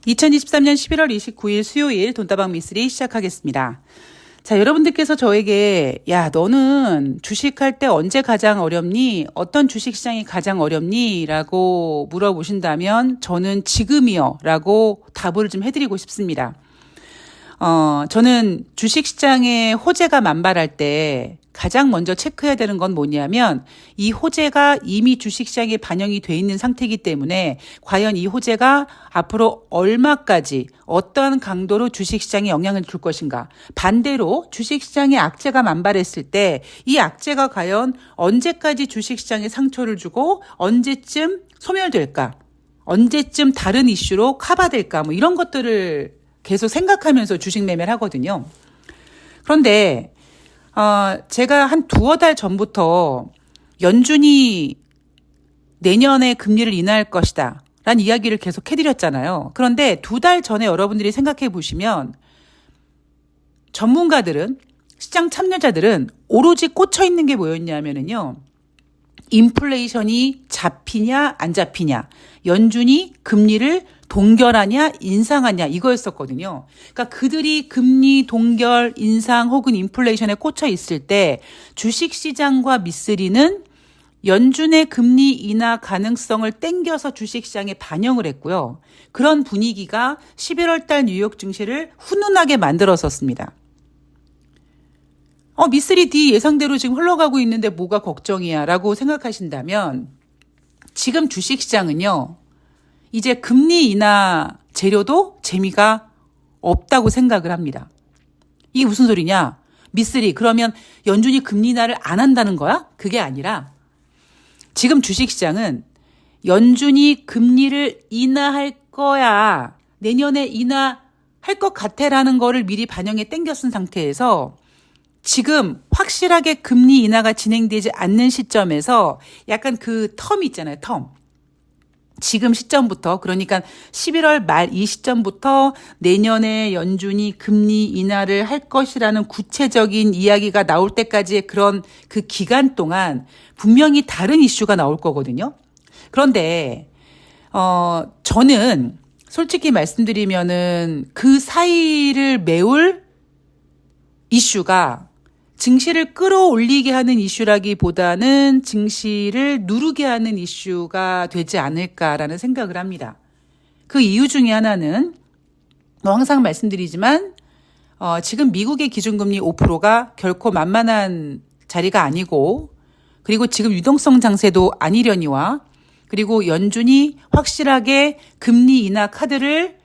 2023년 11월 29일 수요일 돈다방 미쓰리 시작하겠습니다. 자, 여러분들께서 저에게 야, 너는 주식할 때 언제 가장 어렵니? 어떤 주식시장이 가장 어렵니? 라고 물어보신다면 저는 지금이요 라고 답을 좀 해드리고 싶습니다. 저는 주식시장에 호재가 만발할 때 가장 먼저 체크해야 되는 건 뭐냐면 이 호재가 이미 주식시장에 반영이 돼 있는 상태이기 때문에 과연 이 호재가 앞으로 얼마까지 어떤 강도로 주식시장에 영향을 줄 것인가. 반대로 주식시장에 악재가 만발했을 때 이 악재가 과연 언제까지 주식시장에 상처를 주고 언제쯤 소멸될까. 언제쯤 다른 이슈로 커버될까. 뭐 이런 것들을 계속 생각하면서 주식 매매를 하거든요. 그런데 제가 한 두어 달 전부터 연준이 내년에 금리를 인하할 것이다 라는 이야기를 계속 해드렸잖아요. 그런데 두 달 전에 여러분들이 생각해 보시면 전문가들은, 시장 참여자들은 오로지 꽂혀 있는 게 뭐였냐면요. 인플레이션이 잡히냐 안 잡히냐, 연준이 금리를 동결하냐 인상하냐 이거였었거든요. 그러니까 그들이 금리 동결, 인상 혹은 인플레이션에 꽂혀 있을 때 주식시장과 미쓰리는 연준의 금리 인하 가능성을 땡겨서 주식시장에 반영을 했고요. 그런 분위기가 11월 달 뉴욕 증시를 훈훈하게 만들었었습니다. 미쓰리 D 예상대로 지금 흘러가고 있는데 뭐가 걱정이야 라고 생각하신다면 지금 주식시장은요. 이제 금리 인하 재료도 재미가 없다고 생각을 합니다. 이게 무슨 소리냐? 미쓰리, 그러면 연준이 금리 인하를 안 한다는 거야? 그게 아니라 지금 주식시장은 연준이 금리를 인하할 거야. 내년에 인하할 것 같아라는 거를 미리 반영에 땡겨 쓴 상태에서 지금 확실하게 금리 인하가 진행되지 않는 시점에서 약간 그 텀이 있잖아요. 텀. 지금 시점부터, 그러니까 11월 말 이 시점부터 내년에 연준이 금리 인하를 할 것이라는 구체적인 이야기가 나올 때까지의 그런 그 기간 동안 분명히 다른 이슈가 나올 거거든요. 그런데 저는 솔직히 말씀드리면은 그 사이를 메울 이슈가 증시를 끌어올리게 하는 이슈라기보다는 증시를 누르게 하는 이슈가 되지 않을까라는 생각을 합니다. 그 이유 중에 하나는 항상 말씀드리지만 지금 미국의 기준금리 5%가 결코 만만한 자리가 아니고, 그리고 지금 유동성 장세도 아니려니와, 그리고 연준이 확실하게 금리 인하 카드를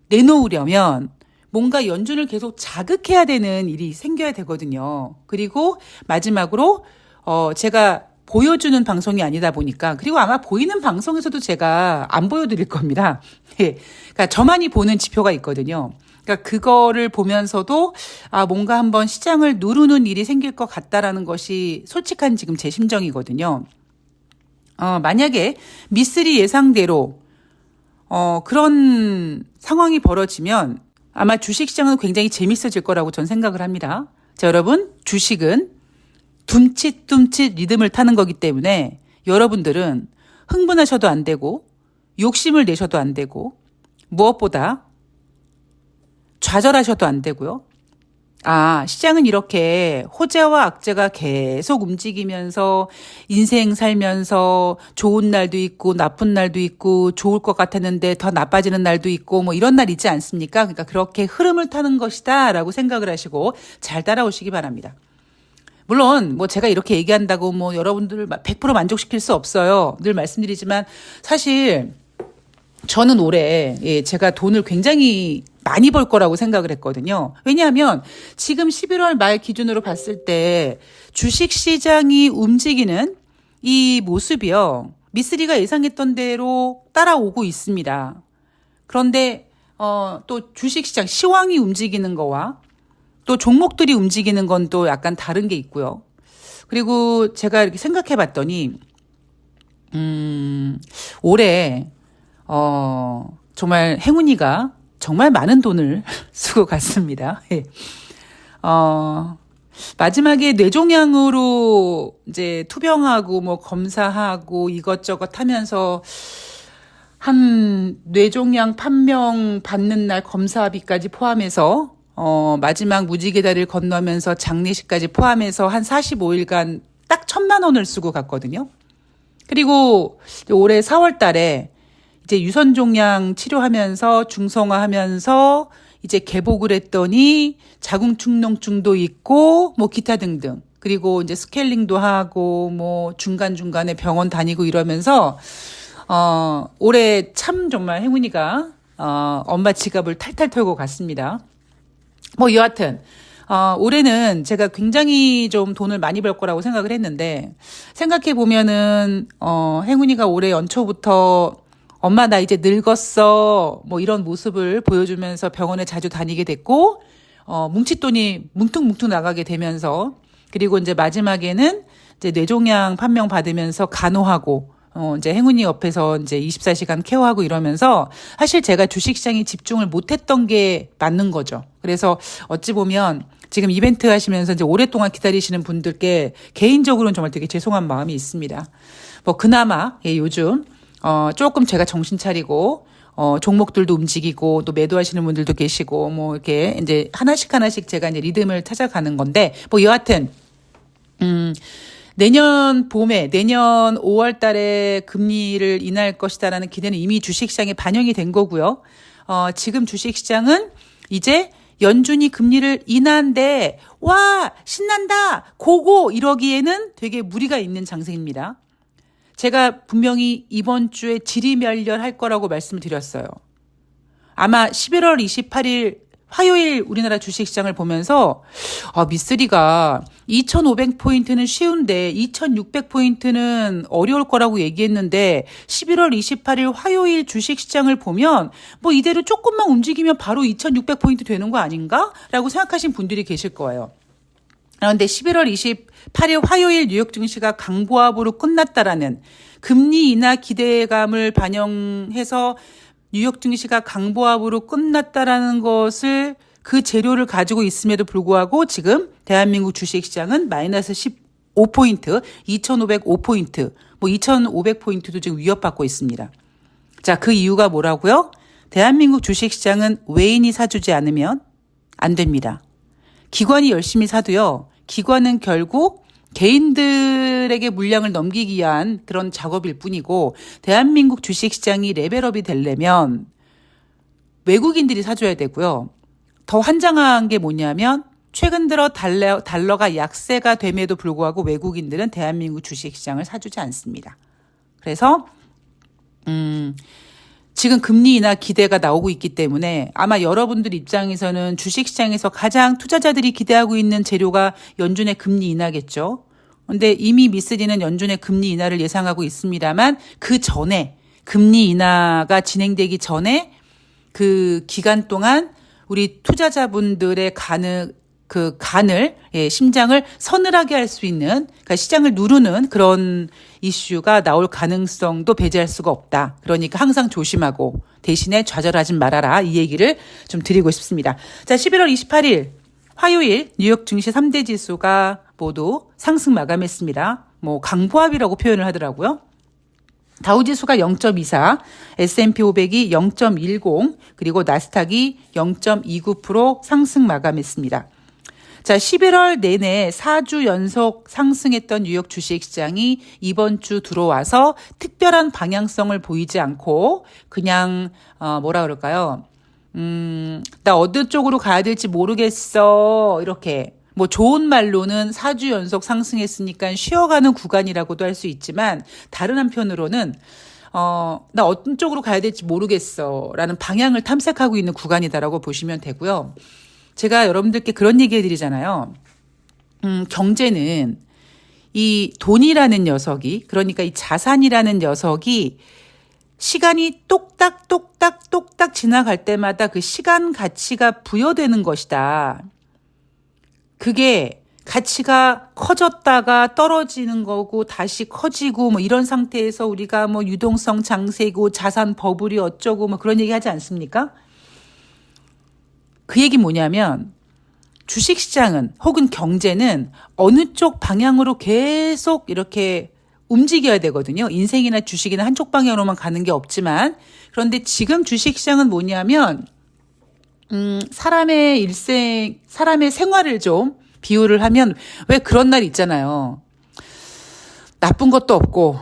내놓으려면 뭔가 연준을 계속 자극해야 되는 일이 생겨야 되거든요. 그리고 마지막으로 제가 보여주는 방송이 아니다 보니까, 그리고 아마 보이는 방송에서도 제가 안 보여드릴 겁니다. 그러니까 저만이 보는 지표가 있거든요. 그러니까 그거를 보면서도 뭔가 한번 시장을 누르는 일이 생길 것 같다라는 것이 솔직한 지금 제 심정이거든요. 만약에 미쓰리 예상대로 그런 상황이 벌어지면 아마 주식시장은 굉장히 재밌어질 거라고 전 생각을 합니다. 자, 여러분, 주식은 둠칫둠칫 리듬을 타는 거기 때문에 여러분들은 흥분하셔도 안 되고 욕심을 내셔도 안 되고 무엇보다 좌절하셔도 안 되고요. 시장은 이렇게 호재와 악재가 계속 움직이면서 인생 살면서 좋은 날도 있고 나쁜 날도 있고 좋을 것 같았는데 더 나빠지는 날도 있고 뭐 이런 날 있지 않습니까? 그러니까 그렇게 흐름을 타는 것이다 라고 생각을 하시고 잘 따라오시기 바랍니다. 물론 제가 이렇게 얘기한다고 여러분들을 100% 만족시킬 수 없어요. 늘 말씀드리지만 사실 저는 올해 제가 돈을 굉장히 많이 벌 거라고 생각을 했거든요. 왜냐하면 지금 11월 말 기준으로 봤을 때 주식시장이 움직이는 이 모습이요. 미쓰리가 예상했던 대로 따라오고 있습니다. 그런데 또 주식시장 시황이 움직이는 거와 또 종목들이 움직이는 건 또 약간 다른 게 있고요. 그리고 제가 이렇게 생각해 봤더니 올해 정말 행운이가 정말 많은 돈을 쓰고 갔습니다. 마지막에 뇌종양으로 이제 투병하고 검사하고 이것저것 하면서 한 뇌종양 판명 받는 날 검사비까지 포함해서 마지막 무지개다리를 건너면서 장례식까지 포함해서 한 45일간 딱 1,000만 원을 쓰고 갔거든요. 그리고 올해 4월 달에 이제 유선종양 치료하면서 중성화하면서 이제 개복을 했더니 자궁축농증도 있고 뭐 기타 등등. 그리고 이제 스케일링도 하고 뭐 중간중간에 병원 다니고 이러면서 올해 참 정말 행운이가 엄마 지갑을 탈탈 털고 갔습니다. 뭐 여하튼 올해는 제가 굉장히 좀 돈을 많이 벌 거라고 생각을 했는데 생각해 보면은 행운이가 올해 연초부터 엄마 나 이제 늙었어 뭐 이런 모습을 보여주면서 병원에 자주 다니게 됐고 뭉칫돈이 뭉퉁뭉퉁 나가게 되면서 그리고 이제 마지막에는 이제 뇌종양 판명 받으면서 간호하고 이제 행운이 옆에서 이제 24시간 케어하고 이러면서 사실 제가 주식시장에 집중을 못했던 게 맞는 거죠. 그래서 어찌 보면 지금 이벤트 하시면서 이제 오랫동안 기다리시는 분들께 개인적으로는 정말 되게 죄송한 마음이 있습니다. 뭐 그나마 요즘 조금 제가 정신 차리고 종목들도 움직이고 또 매도하시는 분들도 계시고 뭐 이렇게 이제 하나씩 제가 이제 리듬을 찾아가는 건데 뭐 여하튼 내년 5월 달에 금리를 인하할 것이다라는 기대는 이미 주식시장에 반영이 된 거고요. 지금 주식시장은 이제 연준이 금리를 인하한데 와 신난다 고고 이러기에는 되게 무리가 있는 장세입니다. 제가 분명히 이번 주에 질의멸렬할 거라고 말씀을 드렸어요. 아마 11월 28일 화요일 우리나라 주식시장을 보면서 미쓰리가 2,500포인트는 쉬운데 2,600포인트는 어려울 거라고 얘기했는데 11월 28일 화요일 주식시장을 보면 뭐 이대로 조금만 움직이면 바로 2,600포인트 되는 거 아닌가? 라고 생각하신 분들이 계실 거예요. 그런데 11월 28일 화요일 뉴욕 증시가 강보합으로 끝났다라는 금리 인하 기대감을 반영해서 뉴욕 증시가 강보합으로 끝났다라는 것을 그 재료를 가지고 있음에도 불구하고 지금 대한민국 주식시장은 마이너스 15포인트, 2,505포인트, 뭐 2,500포인트도 지금 위협받고 있습니다. 자, 그 이유가 뭐라고요? 대한민국 주식시장은 외인이 사주지 않으면 안 됩니다. 기관이 열심히 사도요. 기관은 결국 개인들에게 물량을 넘기기 위한 그런 작업일 뿐이고 대한민국 주식시장이 레벨업이 되려면 외국인들이 사줘야 되고요. 더 환장한 게 뭐냐면 최근 들어 달러가 약세가 됨에도 불구하고 외국인들은 대한민국 주식시장을 사주지 않습니다. 그래서 지금 금리 인하 기대가 나오고 있기 때문에 아마 여러분들 입장에서는 주식시장에서 가장 투자자들이 기대하고 있는 재료가 연준의 금리 인하겠죠. 그런데 이미 미쓰리는 연준의 금리 인하를 예상하고 있습니다만 그 전에 금리 인하가 진행되기 전에 그 기간 동안 우리 투자자분들의 간을 심장을 서늘하게 할 수 있는 그러니까 시장을 누르는 그런 이슈가 나올 가능성도 배제할 수가 없다. 그러니까 항상 조심하고 대신에 좌절하지 말아라. 이 얘기를 좀 드리고 싶습니다. 자, 11월 28일 화요일 뉴욕 증시 3대 지수가 모두 상승 마감했습니다. 뭐 강보합이라고 표현을 하더라고요. 다우지수가 0.24, S&P 500이 0.10, 그리고 나스닥이 0.29% 상승 마감했습니다. 자, 11월 내내 4주 연속 상승했던 뉴욕 주식시장이 이번 주 들어와서 특별한 방향성을 보이지 않고 그냥 뭐라 그럴까요? 나 어느 쪽으로 가야 될지 모르겠어. 이렇게 뭐 좋은 말로는 4주 연속 상승했으니까 쉬어가는 구간이라고도 할 수 있지만 다른 한편으로는 나 어떤 쪽으로 가야 될지 모르겠어 라는 방향을 탐색하고 있는 구간이다라고 보시면 되고요. 제가 여러분들께 그런 얘기 해드리잖아요. 경제는 이 돈이라는 녀석이 그러니까 이 자산이라는 녀석이 시간이 똑딱 지나갈 때마다 그 시간 가치가 부여되는 것이다. 그게 가치가 커졌다가 떨어지는 거고 다시 커지고 뭐 이런 상태에서 우리가 뭐 유동성 장세고 자산 버블이 어쩌고 뭐 그런 얘기 하지 않습니까? 그 얘기 뭐냐면 주식시장은 혹은 경제는 어느 쪽 방향으로 계속 이렇게 움직여야 되거든요. 인생이나 주식이나 한쪽 방향으로만 가는 게 없지만 그런데 지금 주식시장은 뭐냐면 사람의 일생, 사람의 생활을 좀 비유를 하면 왜 그런 날 있잖아요. 나쁜 것도 없고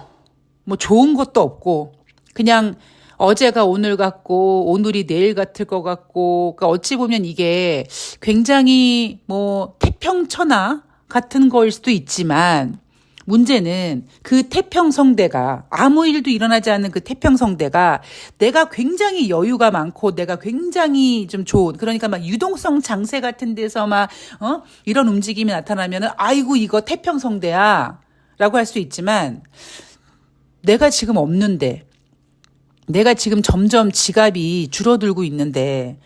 뭐 좋은 것도 없고 그냥 어제가 오늘 같고 오늘이 내일 같을 것 같고 그러니까 어찌 보면 이게 굉장히 뭐 태평천하 같은 거일 수도 있지만 문제는 그 태평성대가 아무 일도 일어나지 않는 그 태평성대가 내가 굉장히 여유가 많고 내가 굉장히 좀 좋은 그러니까 막 유동성 장세 같은 데서 막 이런 움직임이 나타나면은 아이고 이거 태평성대야 라고 할 수 있지만 내가 지금 없는데 내가 지금 점점 지갑이 줄어들고 있는데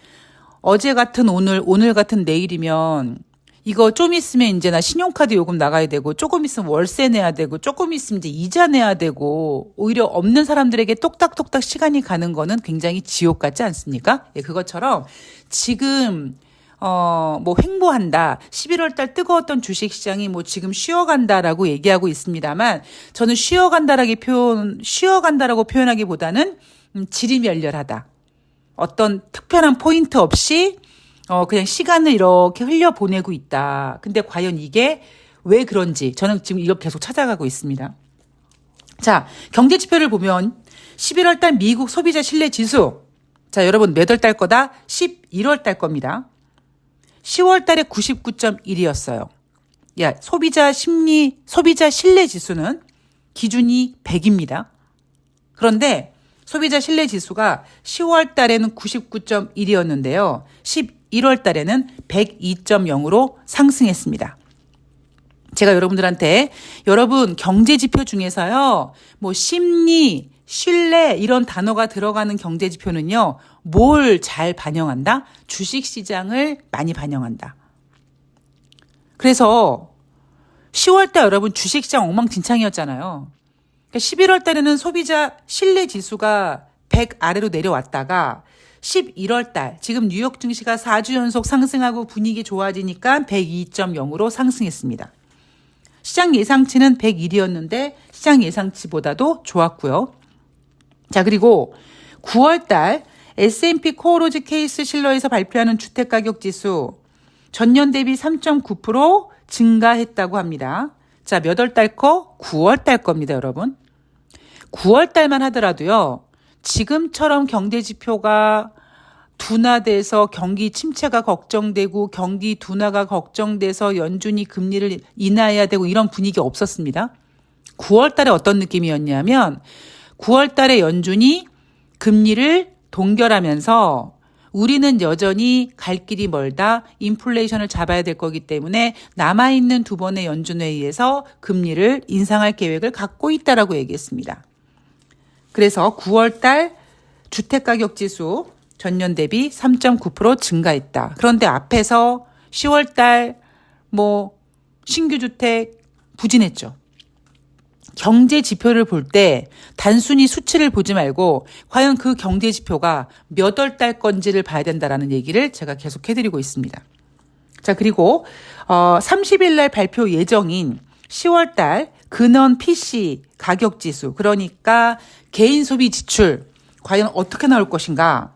어제 같은 오늘 같은 내일이면 이거 좀 있으면 이제 나 신용카드 요금 나가야 되고 조금 있으면 월세 내야 되고 조금 있으면 이제 이자 내야 되고 오히려 없는 사람들에게 똑딱똑딱 시간이 가는 거는 굉장히 지옥 같지 않습니까? 예, 그것처럼 지금 뭐 횡보한다. 11월 달 뜨거웠던 주식 시장이 뭐 지금 쉬어간다라고 얘기하고 있습니다만 저는 쉬어간다라고 표현하기보다는 지리멸렬하다. 어떤 특별한 포인트 없이 그냥 시간을 이렇게 흘려보내고 있다. 근데 과연 이게 왜 그런지 저는 지금 이거 계속 찾아가고 있습니다. 자, 경제 지표를 보면 11월 달 미국 소비자 신뢰 지수. 자, 여러분 몇 월 달 거다? 11월 달 겁니다. 10월 달에 99.1이었어요. 야, 소비자 신뢰 지수는 기준이 100입니다. 그런데 소비자 신뢰 지수가 10월 달에는 99.1이었는데요. 11월 달에는 102.0으로 상승했습니다. 제가 여러분들한테 여러분 경제 지표 중에서요. 뭐 심리, 신뢰 이런 단어가 들어가는 경제 지표는요. 뭘 잘 반영한다? 주식 시장을 많이 반영한다. 그래서 10월 달 여러분 주식 시장 엉망진창이었잖아요. 11월 달에는 소비자 신뢰 지수가 100 아래로 내려왔다가 11월 달 지금 뉴욕 증시가 4주 연속 상승하고 분위기 좋아지니까 102.0으로 상승했습니다. 시장 예상치는 101이었는데 시장 예상치보다도 좋았고요. 자, 그리고 9월 달 S&P 코어로즈 케이스 실러에서 발표하는 주택가격 지수 전년 대비 3.9% 증가했다고 합니다. 자, 몇 월 달 거? 9월 달 겁니다, 여러분. 9월 달만 하더라도요. 지금처럼 경제 지표가 둔화돼서 경기 침체가 걱정되고 경기 둔화가 걱정돼서 연준이 금리를 인하해야 되고 이런 분위기 없었습니다. 9월 달에 어떤 느낌이었냐면 9월 달에 연준이 금리를 동결하면서 우리는 여전히 갈 길이 멀다. 인플레이션을 잡아야 될 거기 때문에 남아있는 두 번의 연준회의에서 금리를 인상할 계획을 갖고 있다라고 얘기했습니다. 그래서 9월 달 주택가격 지수 전년 대비 3.9% 증가했다. 그런데 앞에서 10월 달 뭐 신규 주택 부진했죠. 경제 지표를 볼 때 단순히 수치를 보지 말고 과연 그 경제 지표가 몇 월 달 건지를 봐야 된다라는 얘기를 제가 계속 해드리고 있습니다. 자, 그리고 30일 날 발표 예정인 10월 달 근원 PC 가격 지수 그러니까 개인 소비 지출 과연 어떻게 나올 것인가?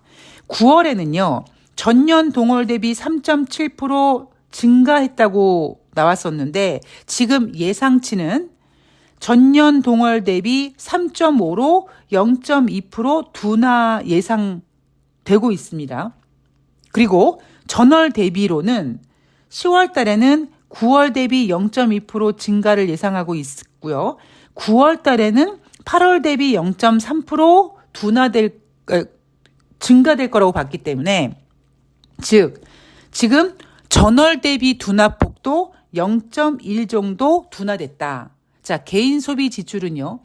9월에는요. 전년 동월 대비 3.7% 증가했다고 나왔었는데 지금 예상치는 전년 동월 대비 3.5로 0.2% 둔화 예상되고 있습니다. 그리고 전월 대비로는 10월 달에는 9월 대비 0.2% 증가를 예상하고 있고요. 9월 달에는 8월 대비 0.3% 증가될 거라고 봤기 때문에 즉 지금 전월 대비 둔화폭도 0.1 정도 둔화됐다. 자, 개인 소비 지출은요.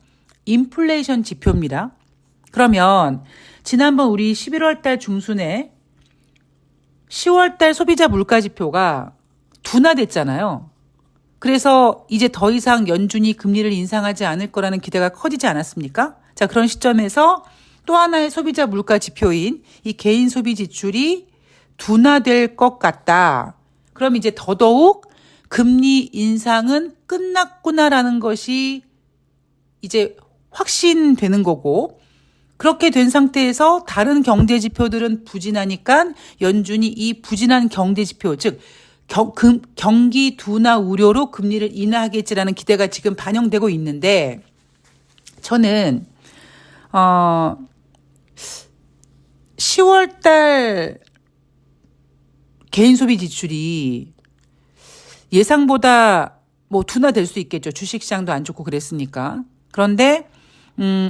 인플레이션 지표입니다. 그러면 지난번 우리 11월 달 중순에 10월 달 소비자 물가 지표가 둔화됐잖아요. 그래서 이제 더 이상 연준이 금리를 인상하지 않을 거라는 기대가 커지지 않았습니까? 자, 그런 시점에서 또 하나의 소비자 물가 지표인 이 개인 소비 지출이 둔화될 것 같다. 그럼 이제 더더욱 금리 인상은 끝났구나라는 것이 이제 확신되는 거고, 그렇게 된 상태에서 다른 경제 지표들은 부진하니까 연준이 이 부진한 경제 지표, 즉 경기 둔화 우려로 금리를 인하하겠지라는 기대가 지금 반영되고 있는데, 저는 10월 달 개인 소비 지출이 예상보다 뭐 둔화될 수 있겠죠. 주식시장도 안 좋고 그랬으니까. 그런데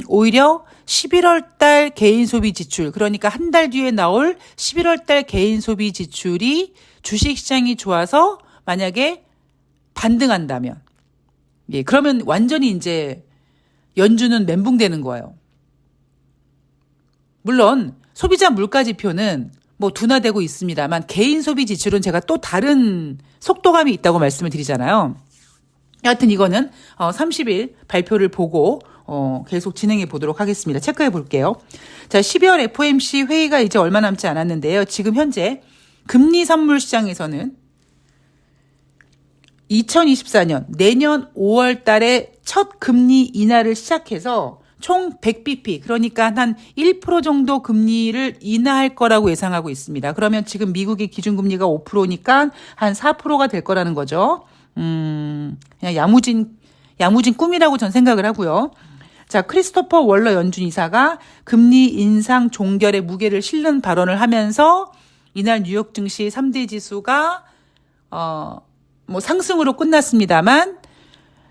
오히려 11월 달 개인 소비 지출, 그러니까 한 달 뒤에 나올 11월 달 개인 소비 지출이 주식시장이 좋아서 만약에 반등한다면, 예, 그러면 완전히 이제 연준은 멘붕되는 거예요. 물론 소비자 물가 지표는 뭐 둔화되고 있습니다만 개인 소비 지출은 제가 또 다른 속도감이 있다고 말씀을 드리잖아요. 여하튼 이거는 30일 발표를 보고 계속 진행해 보도록 하겠습니다. 체크해 볼게요. 자, 12월 FOMC 회의가 이제 얼마 남지 않았는데요. 지금 현재 금리 선물 시장에서는 2024년 내년 5월 달에 첫 금리 인하를 시작해서 총 100bp, 그러니까 한 1% 정도 금리를 인하할 거라고 예상하고 있습니다. 그러면 지금 미국의 기준금리가 5%니까 한 4%가 될 거라는 거죠. 그냥 야무진 꿈이라고 전 생각을 하고요. 자, 크리스토퍼 월러 연준 이사가 금리 인상 종결에 무게를 실는 발언을 하면서 이날 뉴욕 증시 3대 지수가 뭐 상승으로 끝났습니다만,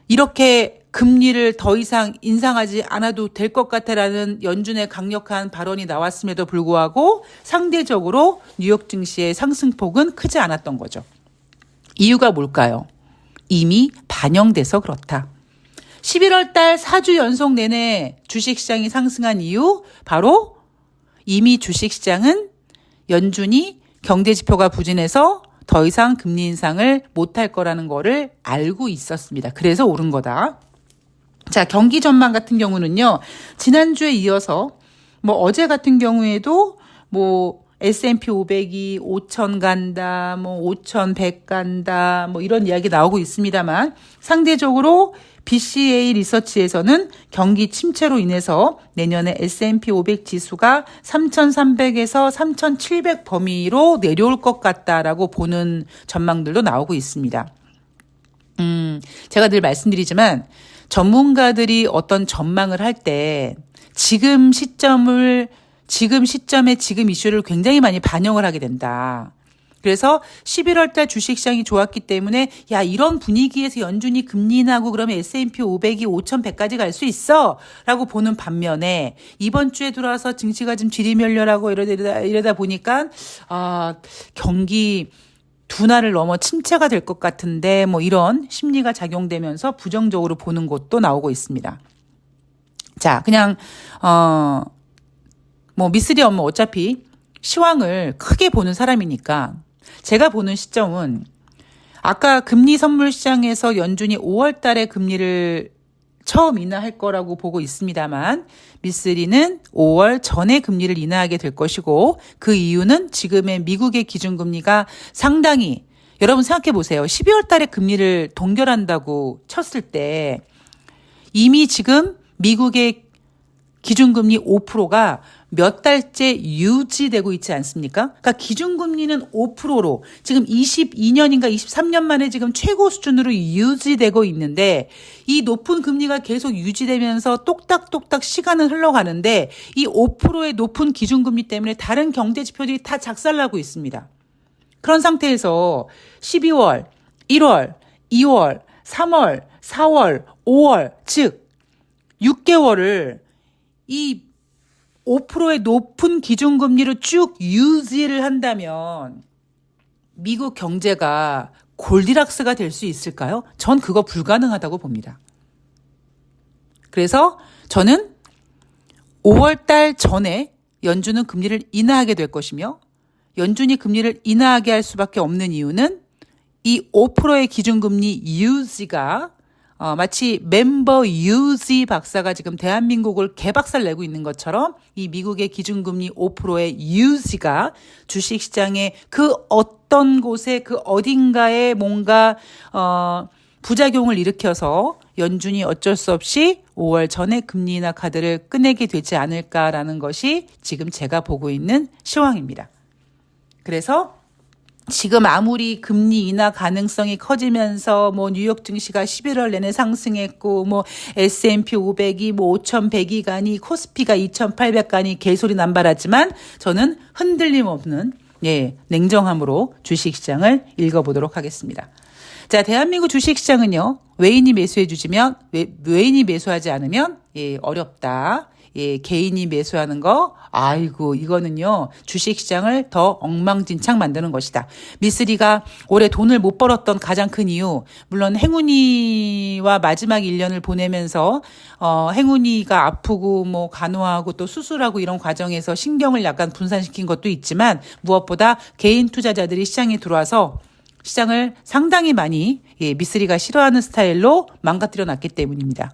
이렇게 금리를 더 이상 인상하지 않아도 될 것 같다라는 연준의 강력한 발언이 나왔음에도 불구하고 상대적으로 뉴욕 증시의 상승폭은 크지 않았던 거죠. 이유가 뭘까요? 이미 반영돼서 그렇다. 11월 달 4주 연속 내내 주식시장이 상승한 이유, 바로 이미 주식시장은 연준이 경제지표가 부진해서 더 이상 금리 인상을 못할 거라는 거를 알고 있었습니다. 그래서 오른 거다. 자, 경기 전망 같은 경우는요, 지난주에 이어서 뭐 어제 같은 경우에도 뭐 S&P 500이 5,000 간다, 뭐 5,100 간다, 뭐 이런 이야기 나오고 있습니다만, 상대적으로 BCA 리서치에서는 경기 침체로 인해서 내년에 S&P 500 지수가 3,300에서 3,700 범위로 내려올 것 같다라고 보는 전망들도 나오고 있습니다. 제가 늘 말씀드리지만 전문가들이 어떤 전망을 할 때 지금 시점에 지금 이슈를 굉장히 많이 반영을 하게 된다. 그래서 11월 달 주식시장이 좋았기 때문에 야, 이런 분위기에서 연준이 금리 인하고 그러면 S&P 500이 5,100까지 갈 수 있어 라고 보는 반면에, 이번 주에 들어와서 증시가 좀 지리멸렬하고 이러다 보니까 경기 둔화를 넘어 침체가 될 것 같은데, 뭐 이런 심리가 작용되면서 부정적으로 보는 곳도 나오고 있습니다. 자, 그냥 뭐 미쓰리 엄마 어차피 시황을 크게 보는 사람이니까 제가 보는 시점은, 아까 금리 선물 시장에서 연준이 5월 달에 금리를 처음 인하할 거라고 보고 있습니다만, 미쓰리는 5월 전에 금리를 인하하게 될 것이고, 그 이유는 지금의 미국의 기준금리가 상당히, 여러분 생각해 보세요. 12월 달에 금리를 동결한다고 쳤을 때 이미 지금 미국의 기준금리 5%가 몇 달째 유지되고 있지 않습니까? 그러니까 기준금리는 5%로 지금 22년인가 23년 만에 지금 최고 수준으로 유지되고 있는데, 이 높은 금리가 계속 유지되면서 똑딱똑딱 시간은 흘러가는데 이 5%의 높은 기준금리 때문에 다른 경제 지표들이 다 작살나고 있습니다. 그런 상태에서 12월, 1월, 2월, 3월, 4월, 5월, 즉 6개월을 이 5%의 높은 기준금리로 쭉 유지를 한다면 미국 경제가 골디락스가 될 수 있을까요? 전 그거 불가능하다고 봅니다. 그래서 저는 5월 달 전에 연준은 금리를 인하하게 될 것이며, 연준이 금리를 인하하게 할 수밖에 없는 이유는 이 5%의 기준금리 유지가 마치 멤버 유지 박사가 지금 대한민국을 개박살 내고 있는 것처럼, 이 미국의 기준금리 5%의 유지가 주식시장의 그 어떤 곳에 그 어딘가에 뭔가 부작용을 일으켜서 연준이 어쩔 수 없이 5월 전에 금리 인하 카드를 꺼내게 되지 않을까라는 것이 지금 제가 보고 있는 시황입니다. 그래서 지금 아무리 금리 인하 가능성이 커지면서 뭐 뉴욕 증시가 11월 내내 상승했고 뭐 S&P 500이 뭐 5,100이 가니 코스피가 2,800 가니 개소리 남발하지만 저는 흔들림 없는 냉정함으로 주식시장을 읽어보도록 하겠습니다. 자, 대한민국 주식시장은요, 외인이 매수하지 않으면 어렵다. 개인이 매수하는 거, 아이고, 이거는요, 주식시장을 더 엉망진창 만드는 것이다. 미쓰리가 올해 돈을 못 벌었던 가장 큰 이유, 물론 행운이와 마지막 1년을 보내면서, 행운이가 아프고, 뭐, 간호하고 또 수술하고 이런 과정에서 신경을 약간 분산시킨 것도 있지만, 무엇보다 개인 투자자들이 시장에 들어와서 시장을 상당히 많이, 미쓰리가 싫어하는 스타일로 망가뜨려 놨기 때문입니다.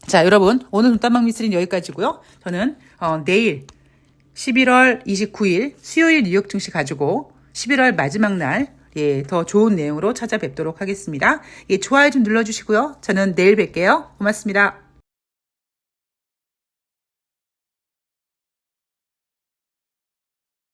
자, 여러분, 오늘 눈단방 미쓰리는 여기까지고요. 저는 내일 11월 29일 수요일 뉴욕 증시 가지고 11월 마지막 날 더 좋은 내용으로 찾아뵙도록 하겠습니다. 좋아요 좀 눌러주시고요. 저는 내일 뵐게요. 고맙습니다.